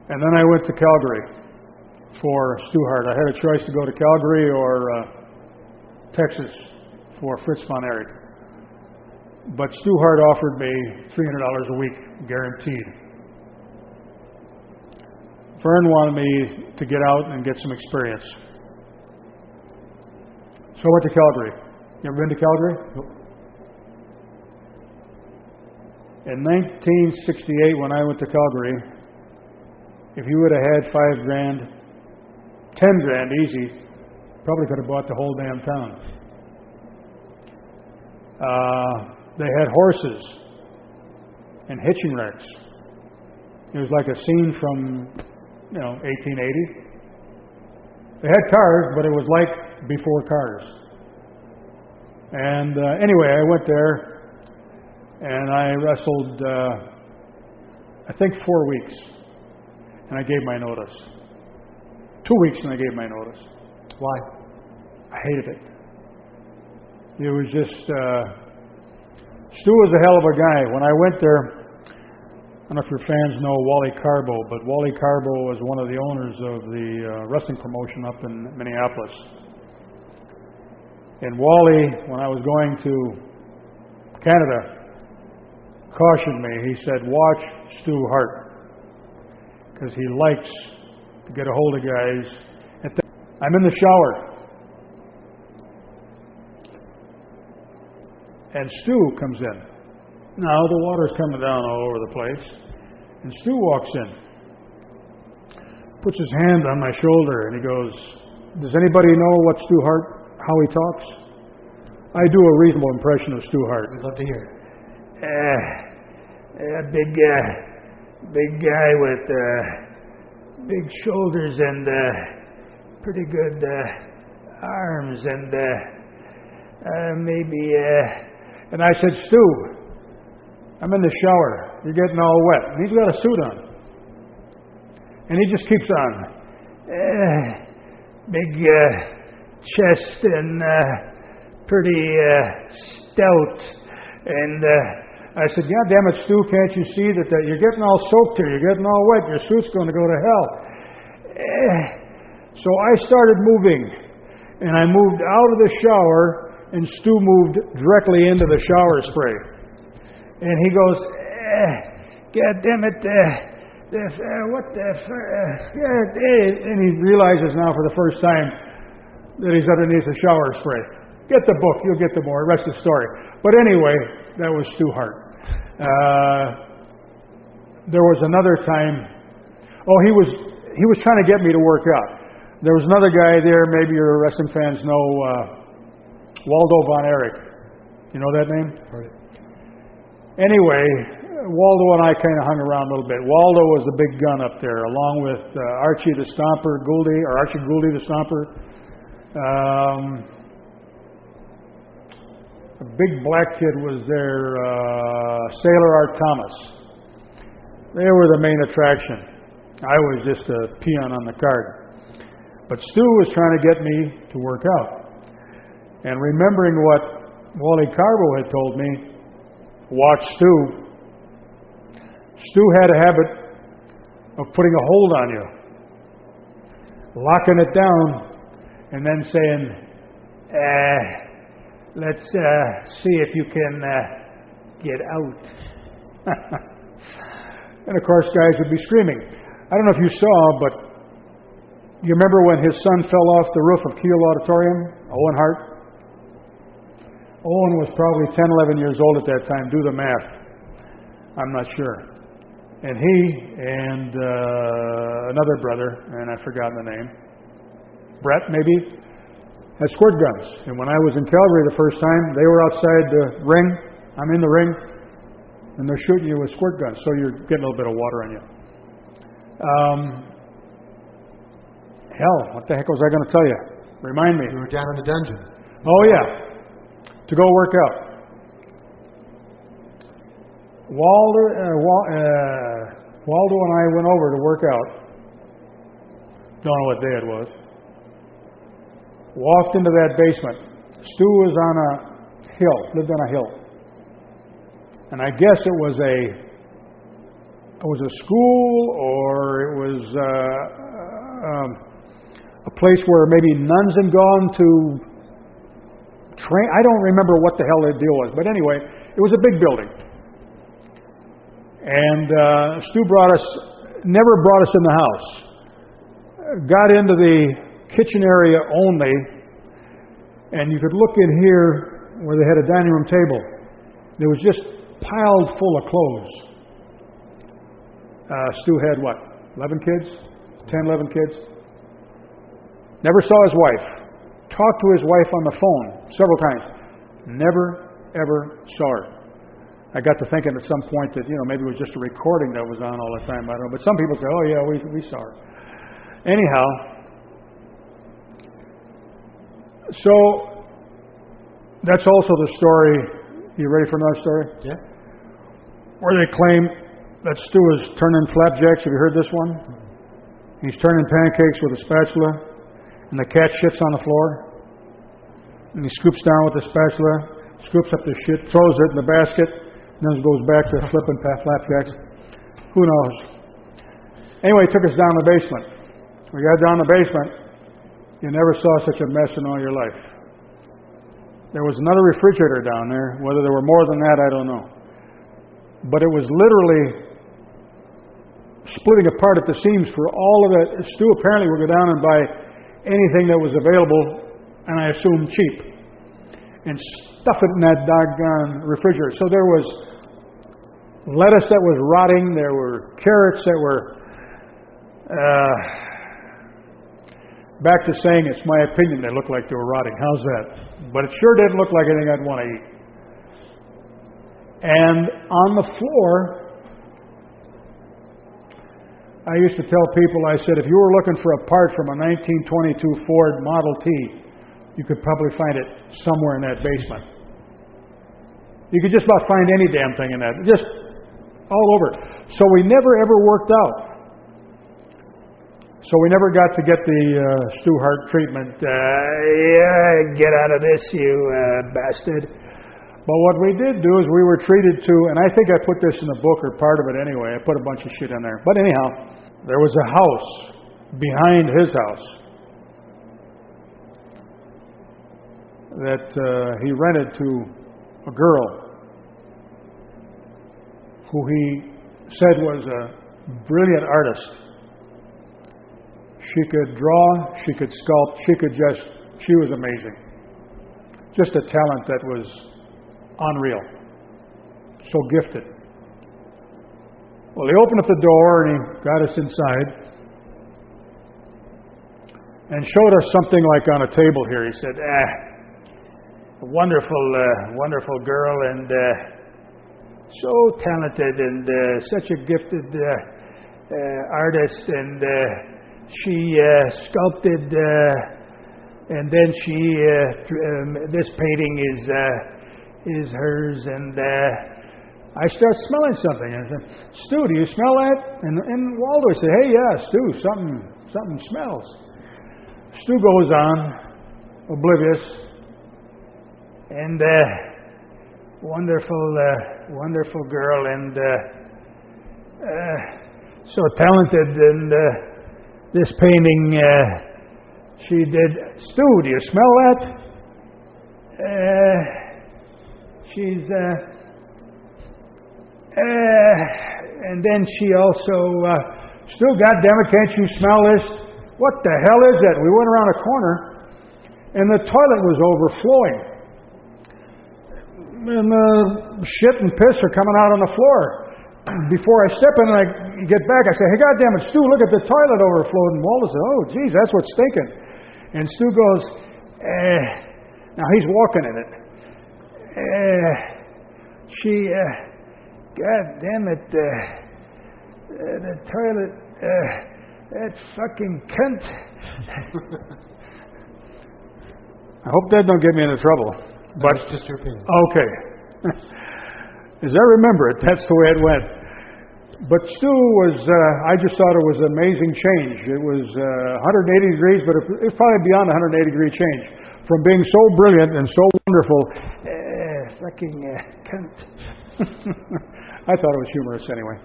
And then I went to Calgary for Stu Hart. I had a choice to go to Calgary or Texas for Fritz von Erich. But Stu Hart offered me $300 a week, guaranteed. Vern wanted me to get out and get some experience. So I went to Calgary. You ever been to Calgary? Nope. In 1968, when I went to Calgary, if you would have had $5,000, $10,000 easy, probably could have bought the whole damn town. They had horses and hitching racks. It was like a scene from, 1880. They had cars, but it was like before cars. And anyway, I went there and I wrestled, I think 4 weeks. And I gave my notice. 2 weeks and I gave my notice. Why? I hated it. It was just, Stu was a hell of a guy. When I went there, I don't know if your fans know Wally Carbo, but Wally Carbo was one of the owners of the wrestling promotion up in Minneapolis. And Wally, when I was going to Canada, cautioned me. He said, watch Stu Hart, because he likes to get a hold of guys. I'm in the shower. And Stu comes in. Now the water's coming down all over the place. And Stu walks in. Puts his hand on my shoulder and he goes, does anybody know what Stu Hart, how he talks? I do a reasonable impression of Stu Hart. I'd love to hear. Big guy with big shoulders and pretty good arms and maybe. And I said, Stu, I'm in the shower. You're getting all wet. And he's got a suit on. And he just keeps on. Big chest and pretty stout. And I said, God damn it, Stu, can't you see that you're getting all soaked here? You're getting all wet. Your suit's going to go to hell. So I started moving. And I moved out of the shower, and Stu moved directly into the shower spray. And he goes, God damn it, and he realizes now for the first time that he's underneath the shower spray. Get the book, you'll get the more, rest of the story. But anyway, that was Stu Hart. There was another time, he was trying to get me to work out. There was another guy there, maybe your wrestling fans know, Waldo von Erich. You know that name? Heard it. Anyway, Waldo and I kind of hung around a little bit. Waldo was the big gun up there, along with Archie the Stomper Gouldy, or Archie Gouldy the Stomper. A big black kid was there, Sailor Art Thomas. They were the main attraction. I was just a peon on the card. But Stu was trying to get me to work out. And remembering what Wally Carbo had told me, watch Stu. Stu had a habit of putting a hold on you, locking it down, and then saying, let's see if you can get out. And of course, guys would be screaming. I don't know if you saw, but you remember when his son fell off the roof of Kiel Auditorium, Owen Hart? Owen was probably 10, 11 years old at that time. Do the math. I'm not sure. And he and another brother, and I've forgotten the name, Brett maybe, had squirt guns. And when I was in Calgary the first time, they were outside the ring. I'm in the ring, and they're shooting you with squirt guns, so you're getting a little bit of water on you. Hell, what the heck was I going to tell you? Remind me. You were down in the dungeon. Oh, yeah. To go work out. Waldo and I went over to work out. Don't know what day it was. Walked into that basement. Stu was on a hill, lived on a hill. And I guess it was a was a school or it was a place where maybe nuns had gone to train. I don't remember what the hell the deal was, but anyway, it was a big building. And Stu never brought us in the house. Got into the kitchen area only, and you could look in here where they had a dining room table. It was just piled full of clothes. Stu had what, 11 kids? 10, 11 kids? Never saw his wife. Talked to his wife on the phone several times. Never, ever saw her. I got to thinking at some point that, maybe it was just a recording that was on all the time. I don't know. But some people say, oh, yeah, we saw her. Anyhow, so that's also the story. You ready for another story? Yeah. Where they claim that Stu is turning flapjacks. Have you heard this one? He's turning pancakes with a spatula, and the cat shits on the floor. And he scoops down with the spatula, scoops up the shit, throws it in the basket, and then goes back to flipping flapjacks. Who knows? Anyway, he took us down the basement. We got down the basement. You never saw such a mess in all your life. There was another refrigerator down there. Whether there were more than that, I don't know. But it was literally splitting apart at the seams for all of it. Stu apparently would go down and buy anything that was available, and I assume cheap, and stuff it in that doggone refrigerator. So there was lettuce that was rotting. There were carrots that were... back to saying it's my opinion they looked like they were rotting. How's that? But it sure didn't look like anything I'd want to eat. And on the floor, I used to tell people, I said, if you were looking for a part from a 1922 Ford Model T, you could probably find it somewhere in that basement. You could just about find any damn thing in that. Just all over. So we never ever worked out. So we never got to get the Stu Hart treatment. Get out of this, you bastard. But what we did do is we were treated to, and I think I put this in the book, or part of it anyway. I put a bunch of shit in there. But anyhow, there was a house behind his house that he rented to a girl who he said was a brilliant artist. She could draw, she could sculpt, she was amazing. Just a talent that was unreal. So gifted. Well, he opened up the door and he got us inside and showed us something like on a table here. He said, a wonderful girl, and so talented, and such a gifted artist, and she sculpted, and then this painting is hers, and I start smelling something. I said, Stu, do you smell that? And Waldo said, hey, yeah, Stu, something smells. Stu goes on, oblivious, and wonderful girl, and so talented, and this painting she did. Stu, do you smell that? She's and then she also Stu, goddammit, can't you smell this? What the hell is that? We went around a corner and the toilet was overflowing. And shit and piss are coming out on the floor. Before I step in and I get back, I say, hey, goddammit, Stu, look at the toilet overflowed. And Waldo said, oh, geez, that's what's stinking. And Stu goes, now he's walking in it. Goddammit, the toilet, that fucking cunt. I hope that don't get me into trouble. But it's just your opinion. Okay. As I remember it, that's the way it went. But Stu was, I just thought it was an amazing change. It was 180 degrees, but it's probably beyond 180 degree change. From being so brilliant and so wonderful, fucking cunt. I thought it was humorous anyway.